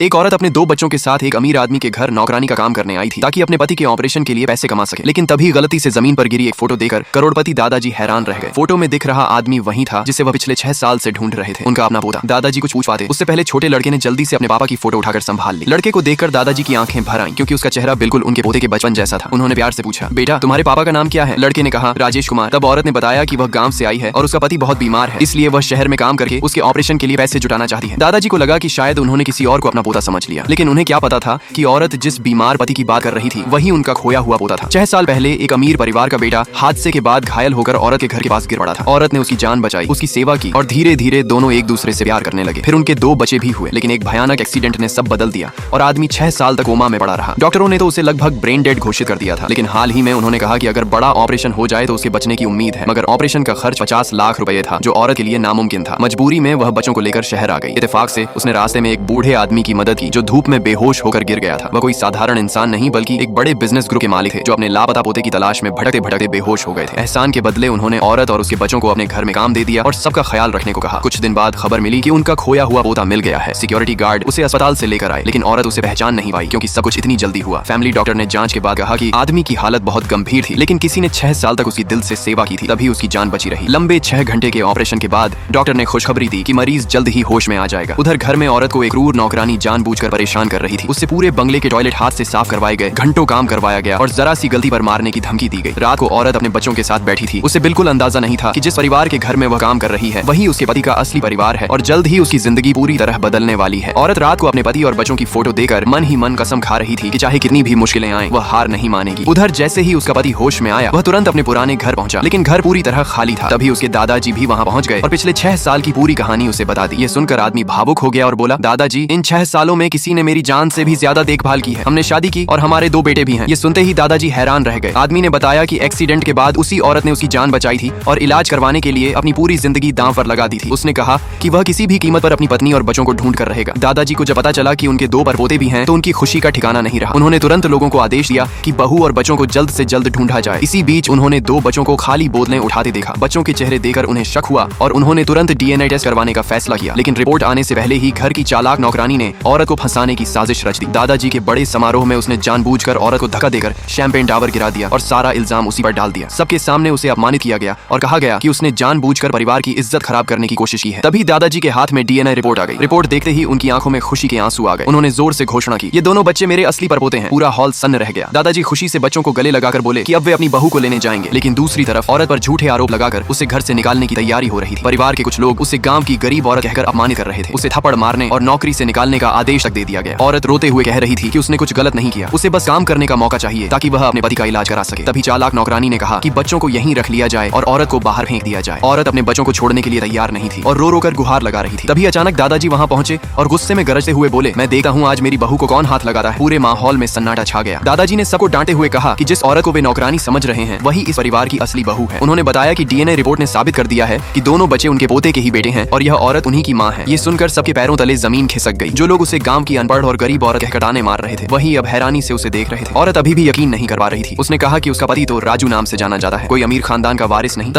एक औरत अपने 2 बच्चों के साथ एक अमीर आदमी के घर नौकरानी का काम करने आई थी ताकि अपने पति के ऑपरेशन के लिए पैसे कमा सके। लेकिन तभी गलती से जमीन पर गिरी एक फोटो देखकर करोड़पति दादाजी हैरान रह गए। फोटो में दिख रहा आदमी वही था जिसे वह पिछले 6 साल से ढूंढ रहे थे, उनका अपना पोता। दादाजी कुछ पूछ पाते उससे पहले छोटे लड़के ने जल्दी से अपने पापा की फोटो उठाकर संभाल ली। लड़के को देखकर दादाजी की आंखें भर आईं क्योंकि उसका चेहरा बिल्कुल उनके पोते के बचपन जैसा था। उन्होंने प्यार से पूछा, बेटा तुम्हारे पापा का नाम क्या है? लड़के ने कहा, राजेश कुमार। तब औरत ने बताया कि वह गांव से आई है और उसका पति बहुत बीमार है, इसलिए वह शहर में काम करके उसके ऑपरेशन के लिए पैसे जुटाना चाहती है। दादाजी को लगा कि शायद उन्होंने किसी और को अपना पोता समझ लिया, लेकिन उन्हें क्या पता था कि औरत जिस बीमार पति की बात कर रही थी वही उनका खोया हुआ पोता था। 6 साल पहले एक अमीर परिवार का बेटा हादसे के बाद घायल होकर औरत के घर के पास गिर पड़ा था। औरत ने उसकी जान बचाई, उसकी सेवा की और धीरे धीरे दोनों एक दूसरे से प्यार करने लगे। फिर उनके 2 बच्चे भी हुए, लेकिन एक भयानक एक्सीडेंट ने सब बदल दिया और आदमी 6 साल तक कोमा में पड़ा रहा। डॉक्टरों ने तो उसे लगभग ब्रेन डेड घोषित कर दिया था, लेकिन हाल ही में उन्होंने कहा कि अगर बड़ा ऑपरेशन हो जाए तो उसके बचने की उम्मीद है। मगर ऑपरेशन का खर्च 50 लाख रुपए था, जो औरत के लिए नामुमकिन था। मजबूरी में वह बच्चों को लेकर शहर आ गई। इत्तेफाक से उसने रास्ते में एक बूढ़े आदमी की मदद की जो धूप में बेहोश होकर गिर गया था। वह कोई साधारण इंसान नहीं बल्कि एक बड़े बिजनेस ग्रुप के मालिक थे जो अपने लापता पोते की तलाश में भटकते भटकते बेहोश हो गए थे। एहसान के बदले उन्होंने औरत और उसके बच्चों को अपने घर में काम दे दिया और सबका ख्याल रखने को कहा। कुछ दिन बाद खबर मिली कि उनका खोया हुआ पोता मिल गया है। सिक्योरिटी गार्ड उसे अस्पताल से लेकर आए, लेकिन औरत उसे पहचान नहीं पाई क्योंकि सब कुछ इतनी जल्दी हुआ। फैमिली डॉक्टर ने जांच के बाद कहा कि आदमी की हालत बहुत गंभीर थी, लेकिन किसी ने 6 साल तक उसकी दिल से सेवा की थी, तभी उसकी जान बची रही। लंबे 6 घंटे के ऑपरेशन के बाद डॉक्टर ने खुशखबरी दी कि मरीज जल्द ही होश में आ जाएगा। उधर घर में औरत को एक क्रूर नौकरानी जानबूझकर परेशान कर रही थी। उससे पूरे बंगले के टॉयलेट हाथ से साफ करवाए गए, घंटों काम करवाया गया और जरा सी गलती पर मारने की धमकी दी गई। रात को औरत अपने बच्चों के साथ बैठी थी। उसे बिल्कुल अंदाजा नहीं था कि जिस परिवार के घर में वह काम कर रही है वही उसके पति का असली परिवार है और जल्द ही उसकी जिंदगी पूरी तरह बदलने वाली है। औरत रात को अपने पति और बच्चों की फोटो देकर मन ही मन कसम खा रही थी कि चाहे कितनी भी मुश्किलें आएं, वह हार नहीं मानेगी। उधर जैसे ही उसका पति होश में आया, वह तुरंत अपने पुराने घर पहुंचा, लेकिन घर पूरी तरह खाली था। तभी उसके दादाजी भी वहां पहुंच गए और पिछले 6 साल की पूरी कहानी उसे बता दी। ये सुनकर आदमी भावुक हो गया और बोला, दादाजी इन 6 सालों में किसी ने मेरी जान से भी ज्यादा देखभाल की है। हमने शादी की और हमारे 2 बेटे भी हैं। ये सुनते ही दादाजी हैरान रह गए। आदमी ने बताया कि एक्सीडेंट के बाद उसी औरत ने उसकी जान बचाई थी और इलाज करवाने के लिए अपनी पूरी जिंदगी दांव पर लगा दी थी। उसने कहा कि वह किसी भी कीमत पर अपनी पत्नी और बच्चों को ढूंढ कर रहेगा। दादाजी को जब पता चला कि उनके 2 परपोते भी हैं तो उनकी खुशी का ठिकाना नहीं रहा। उन्होंने तुरंत लोगों को आदेश दिया कि बहू और बच्चों को जल्द से जल्द ढूंढा जाए। इसी बीच उन्होंने 2 बच्चों को खाली बोतलें उठाते देखा। बच्चों के चेहरे देखकर उन्हें शक हुआ और उन्होंने तुरंत डीएनए टेस्ट करवाने का फैसला किया, लेकिन रिपोर्ट आने से पहले ही घर की चालाक नौकरानी ने औरत को फंसाने की साजिश रच दी। दादाजी के बड़े समारोह में उसने जानबूझकर औरत को धक्का देकर शैंपेन टावर गिरा दिया और सारा इल्जाम उसी पर डाल दिया। सबके सामने उसे अपमानित किया गया और कहा गया कि उसने जानबूझकर परिवार की इज्जत खराब करने की कोशिश की है। तभी दादाजी के हाथ में डीएनए रिपोर्ट आ गई। रिपोर्ट देखते ही उनकी आंखों में खुशी के आंसू आ गए। उन्होंने जोर से घोषणा की, ये दोनों बच्चे मेरे असली परपोते हैं। पूरा हॉल सन्न रह गया। दादाजी खुशी से बच्चों को गले लगाकर बोले कि अब वे अपनी बहू को लेने जाएंगे, लेकिन दूसरी तरफ औरत पर झूठे आरोप लगाकर उसे घर से निकालने की तैयारी हो रही थी। परिवार के कुछ लोग उसे गांव की गरीब औरत कहकर अपमानित कर रहे थे। उसे थप्पड़ मारने और नौकरी से निकालने का आदेश तक दे दिया गया। औरत रोते हुए कह रही थी कि उसने कुछ गलत नहीं किया, उसे बस काम करने का मौका चाहिए ताकि वह अपने पति का इलाज करा सके। तभी चालाक नौकरानी ने कहा कि बच्चों को यहीं रख लिया जाए और औरत को बाहर फेंक दिया जाए। औरत अपने बच्चों को छोड़ने के लिए तैयार नहीं थी और रो रो कर गुहार लगा रही थी। तभी अचानक दादाजी वहां पहुंचे और गुस्से में गरजते हुए बोले, मैं देखता हूँ आज मेरी बहू को कौन हाथ लगाता है। पूरे माहौल में सन्नाटा छा गया। दादाजी ने सबको डांटे हुए कहा कि जिस औरत को वे नौकरानी समझ रहे हैं वही इस परिवार की असली बहू है। उन्होंने बताया कि डीएनए रिपोर्ट ने साबित कर दिया है कि दोनों बच्चे उनके पोते के ही बेटे हैं और यह औरत उन्हीं की मां है। ये सुनकर सबके पैरों तले जमीन खिसक गई। जो लोग उसे गांव की अनपढ़ और गरीब औरत कहकर ताने मार रहे थे वही अब हैरानी से उसे देख रहे थे। औरत अभी भी यकीन नहीं कर पा रही थी। उसने कहा कि उसका पति तो राजू नाम से जाना जाता है, कोई अमीर खानदान का वारिस नहीं।